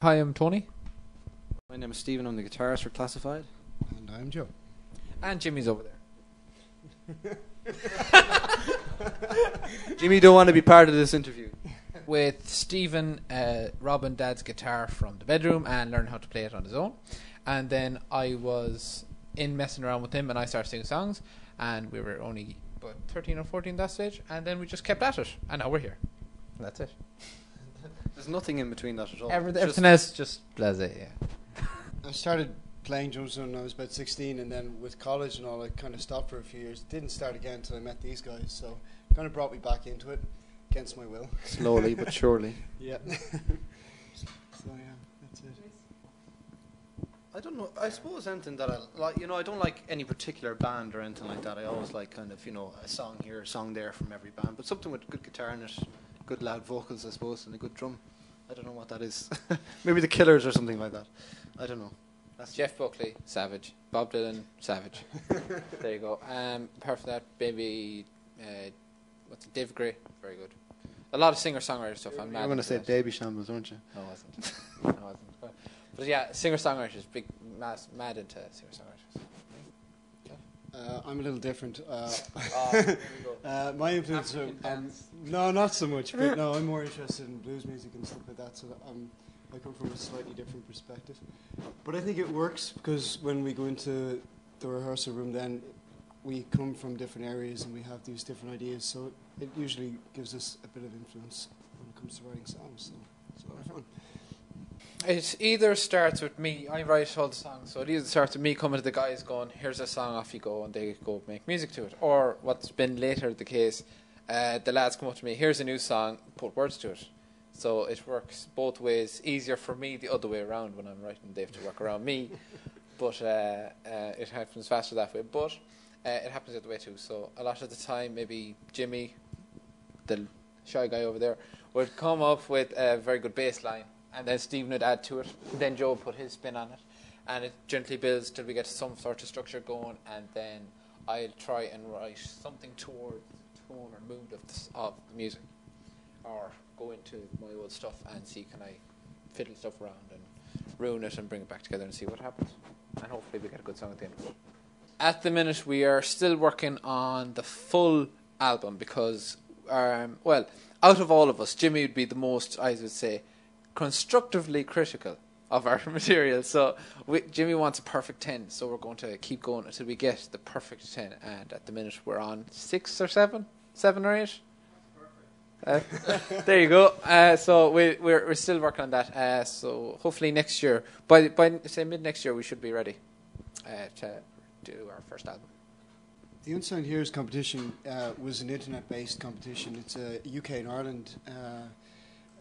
Hi, I'm Tony. My name is Stephen, I'm the guitarist for Classified. And I'm Joe. And Jimmy's over there. Jimmy don't want to be part of this interview. With Stephen robbing Dad's guitar from the bedroom and learning how to play it on his own. And then I was in messing around with him and I started singing songs. And we were only about 13 or 14 that stage. And then we just kept at it. And now we're here. And that's it. There's nothing in between that at all. Everything else just blasé, yeah. I started playing drums when I was about 16, and then with college and all, I kind of stopped for a few years. Didn't start again until I met these guys, so it kind of brought me back into it, against my will. Slowly but surely. Yeah. So yeah, that's it. I don't know. I suppose anything that I like. I don't like any particular band or anything like that. I always like kind of a song here, a song there from every band, but something with good guitar in it, good loud vocals, I suppose, and a good drum. I don't know what that is. Maybe the Killers or something like that. I don't know. That's Jeff Buckley, Savage. Bob Dylan, Savage. There you go. Apart from that, maybe Dave Gray, very good. A lot of singer-songwriter stuff. I'm going to say Baby Shambles, aren't you? No, I wasn't. No, I wasn't. But yeah, singer-songwriters, mad into singer-songwriters. I'm a little different. Here we go. My influence no, not so much, but no, I'm more interested in blues music and stuff like that, so I come from a slightly different perspective. But I think it works because when we go into the rehearsal room, then we come from different areas and we have these different ideas, so it usually gives us a bit of influence when it comes to writing songs, so it's a lot of fun. It either starts with me, I write all the songs, so it either starts with me coming to the guys going, here's a song, off you go, and they go make music to it. Or what's been later the case, the lads come up to me, here's a new song, put words to it. So it works both ways. Easier for me the other way around when I'm writing, they have to work around me. But it happens faster that way. But it happens the other way too. So a lot of the time, maybe Jimmy, the shy guy over there, would come up with a very good bass line. And then Stephen would add to it. Then Joe would put his spin on it. And it gently builds till we get some sort of structure going. And then I'll try and write something towards the tone or mood of the music. Or go into my old stuff and see can I fiddle stuff around and ruin it and bring it back together and see what happens. And hopefully we get a good song at the end of it. At the minute we are still working on the full album because, out of all of us, Jimmy would be the most, I would say, constructively critical of our material. So Jimmy wants a perfect 10, so we're going to keep going until we get the perfect 10. And at the minute we're on 6 or 7 or 8. There you go. So we're still working on that. So hopefully next year, by say mid next year, we should be ready to do our first album. The Unsigned Heroes competition was an internet-based competition. It's a UK and Ireland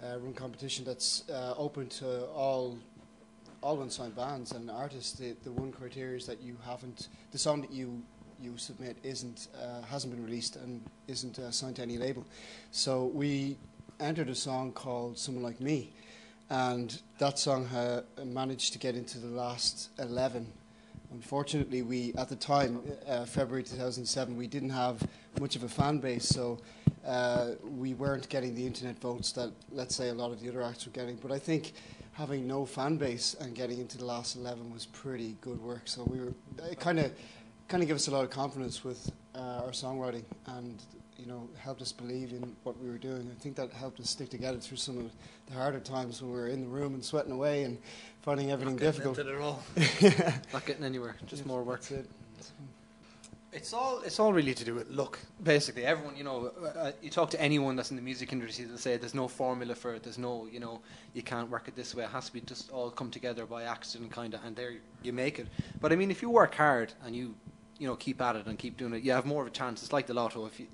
run competition that's open to all unsigned bands and artists. The one criteria is that the song that you submit hasn't been released and isn't signed to any label. So we entered a song called Someone Like Me, and that song managed to get into the last 11. Unfortunately, at the time, February 2007, we didn't have much of a fan base, so we weren't getting the internet votes that, let's say, a lot of the other acts were getting. But I think having no fan base and getting into the last 11 was pretty good work. So it kind of gave us a lot of confidence with our songwriting, and helped us believe in what we were doing. I think that helped us stick together through some of the harder times when we were in the room and sweating away and finding everything difficult. Not getting into it all. Not getting anywhere. Just more work. That's it. It's all really to do with luck. Basically, everyone, you talk to anyone that's in the music industry, they'll say there's no formula for it. There's no, you can't work it this way. It has to be just all come together by accident, kind of, and there you make it. But I mean, if you work hard and you keep at it and keep doing it, you have more of a chance. It's like the lotto. If you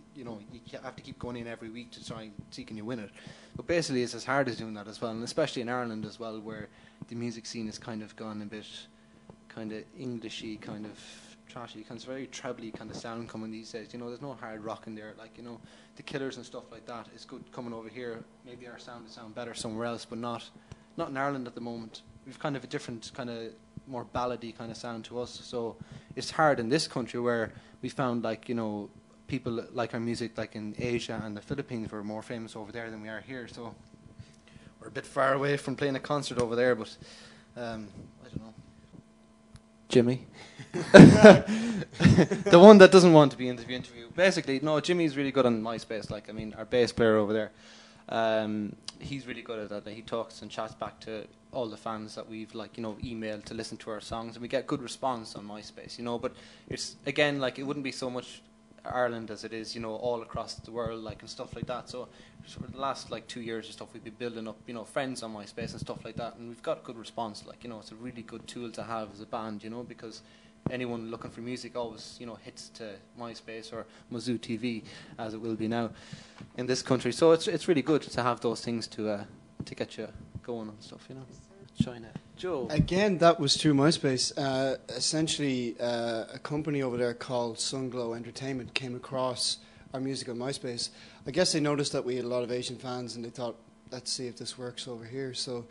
have to keep going in every week to try and see can you win it. But basically, it's as hard as doing that as well, and especially in Ireland as well, where the music scene has kind of gone a bit, kind of Englishy, kind of trashy, kind of very trebly kind of sound coming these days. There's no hard rock in there, like the Killers and stuff like that. It's good coming over here. Maybe our sound will sound better somewhere else, but not in Ireland at the moment. We've kind of a different kind of more ballady kind of sound to us. So it's hard in this country where we found people like our music like in Asia and the Philippines were more famous over there than we are here. So we're a bit far away from playing a concert over there, but I don't know. Jimmy, the one that doesn't want to be in the interview. Basically, no, Jimmy's really good on MySpace. Like, I mean, our bass player over there, he's really good at that. Like, he talks and chats back to all the fans that we've, like, you know, emailed to listen to our songs, and we get good response on MySpace, you know. But it's, again, like, it wouldn't be so much Ireland as it is, you know, all across the world, like, and stuff like that. So for the last, like, 2 years or stuff, we've been building up, you know, friends on MySpace and stuff like that, and we've got good response. Like, you know, it's a really good tool to have as a band, you know, because anyone looking for music always, you know, hits to MySpace or MUZUTV, as it will be now in this country. So it's really good to have those things to get you going and stuff, you know. China. Joe. Again, that was through MySpace. Essentially, a company over there called Sunglow Entertainment came across our music on MySpace. I guess they noticed that we had a lot of Asian fans, and they thought, let's see if this works over here. So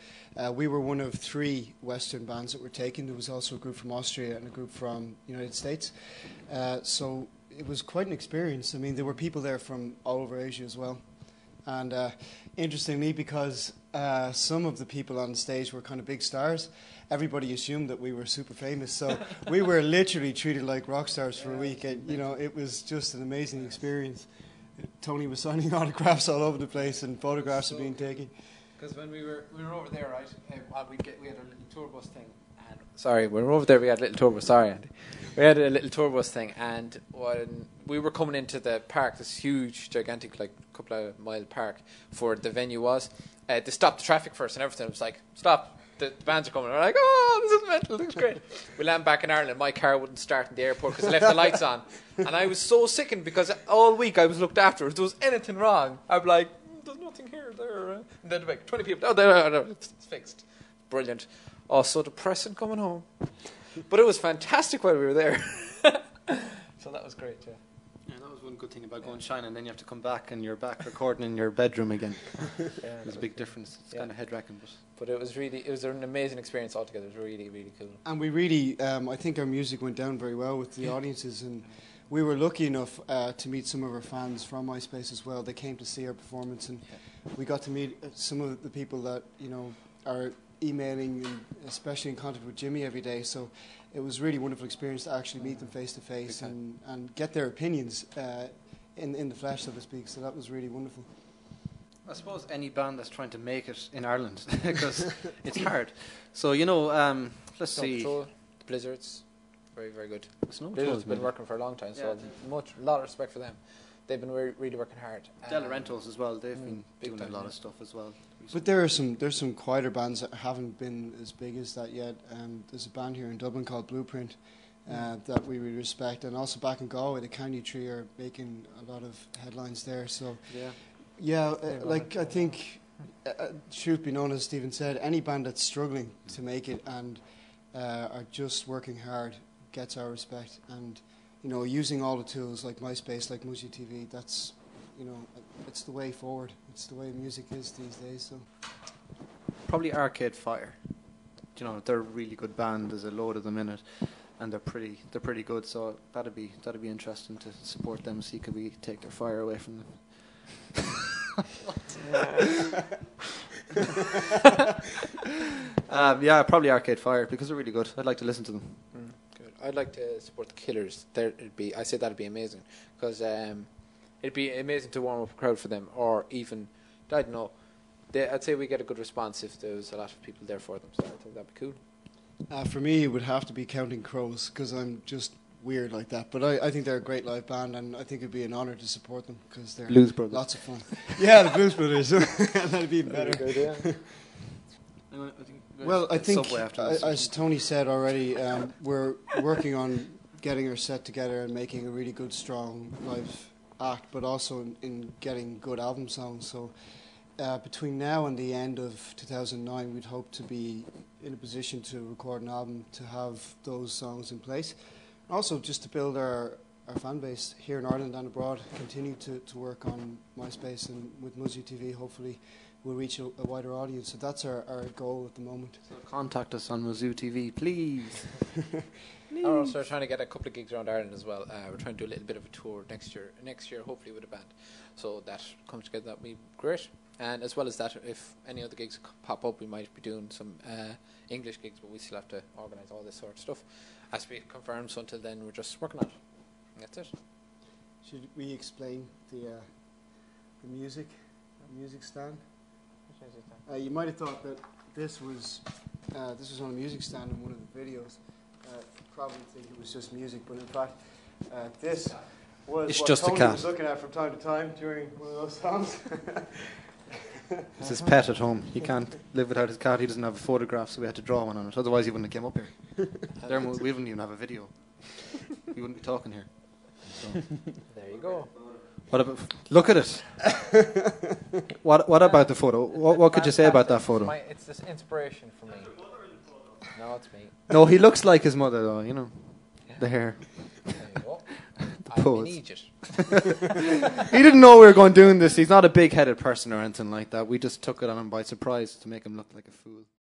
we were one of 3 Western bands that were taken. There was also a group from Austria and a group from the United States. So it was quite an experience. I mean, there were people there from all over Asia as well. And interestingly, because some of the people on stage were kind of big stars, everybody assumed that we were super famous. So we were literally treated like rock stars for a week. And, you know, it was just an amazing experience. Tony was signing autographs all over the place, and photographs were being taken. Because when we were over there, right, we had a little tour bus thing. And sorry, when we were over there, we had a little tour bus. Sorry, Andy. We had a little tour bus thing, and when we were coming into the park, this huge, gigantic, like, couple of mile park for the venue was, they stopped the traffic first and everything. It was like, stop, the bands are coming. We're like, oh, this is mental, looks great. We land back in Ireland. My car wouldn't start in the airport because I left the lights on. And I was so sickened because all week I was looked after. If there was anything wrong, I'd be like, there's nothing here, there. And then like 20 people, no, it's fixed. Brilliant. Oh, so depressing coming home. But it was fantastic while we were there. So that was great, yeah. Yeah, that was one good thing about going to China, and then you have to come back and you're back recording in your bedroom again. There's a big difference. It's kind of head-wracking, but it was an amazing experience altogether. It was really, really cool. And we really, I think our music went down very well with the audiences, and we were lucky enough to meet some of our fans from MySpace as well. They came to see our performance, and we got to meet some of the people that, you know, are emailing and especially in contact with Jimmy every day. So it was a really wonderful experience to actually meet them face to face and get their opinions in the flesh, so to speak. So that was really wonderful. I suppose any band that's trying to make it in Ireland, because it's hard. So, you know, let's see. Patrol, the Blizzards, very, very good. Blizzard's been working for a long time, so a lot of respect for them. They've been really working hard. De Laurentiis as well, they've been doing a lot of stuff as well. But there's some quieter bands that haven't been as big as that yet. There's a band here in Dublin called Blueprint that we really respect, and also back in Galway, the County Tree are making a lot of headlines there. So I think, truth be known, as Stephen said, any band that's struggling to make it and are just working hard gets our respect. And, you know, using all the tools like MySpace, like MUZUTV, that's, you know, it's the way forward. It's the way music is these days. So probably Arcade Fire. You know, they're a really good band. There's a load of them in it, and they're pretty good. So that'd be interesting to support them. See, could we take their fire away from them? Yeah, probably Arcade Fire, because they're really good. I'd like to listen to them. Good. I'd like to support the Killers. I said that'd be amazing, because it'd be amazing to warm up a crowd for them, or even, I don't know, I'd say we get a good response if there was a lot of people there for them, so I think that'd be cool. For me, it would have to be Counting Crows, because I'm just weird like that. But I think they're a great live band, and I think it'd be an honour to support them, because they're Blues Brothers. Lots of fun. Yeah, the Blues Brothers. That'd be even better. Good, yeah. Well, I think, as Tony said already, we're working on getting our set together and making a really good, strong live act, but also in getting good album sounds. So between now and the end of 2009, we'd hope to be in a position to record an album, to have those songs in place. Also, just to build our fan base here in Ireland and abroad, continue to work on MySpace, and with MUZUTV, hopefully we'll reach a wider audience. So that's our goal at the moment. So contact us on MUZUTV, please. We're also trying to get a couple of gigs around Ireland as well. We're trying to do a little bit of a tour next year, hopefully with a band. So that comes together, that'd be great. And as well as that, if any other gigs pop up, we might be doing some English gigs, but we still have to organise all this sort of stuff. As we confirm, so until then, we're just working on it. That's it. Should we explain the music stand? You might have thought that this was on a music stand in one of the videos. Probably think it was just music, but in fact, this was It's what just a Tony cat. was looking at from time to time during one of those songs. It's his pet at home. He can't live without his cat. He doesn't have a photograph, so we had to draw one on it. Otherwise, he wouldn't have come up here. We wouldn't even have a video. We wouldn't be talking here. So. There you go. What about? Look at it. What about the photo? What could you say about that photo? It's this inspiration for me. No, it's me. No, he looks like his mother, though. You know, the hair. There you go. Pose. I'm in Egypt. He didn't know we were going doing this. He's not a big-headed person or anything like that. We just took it on him by surprise to make him look like a fool.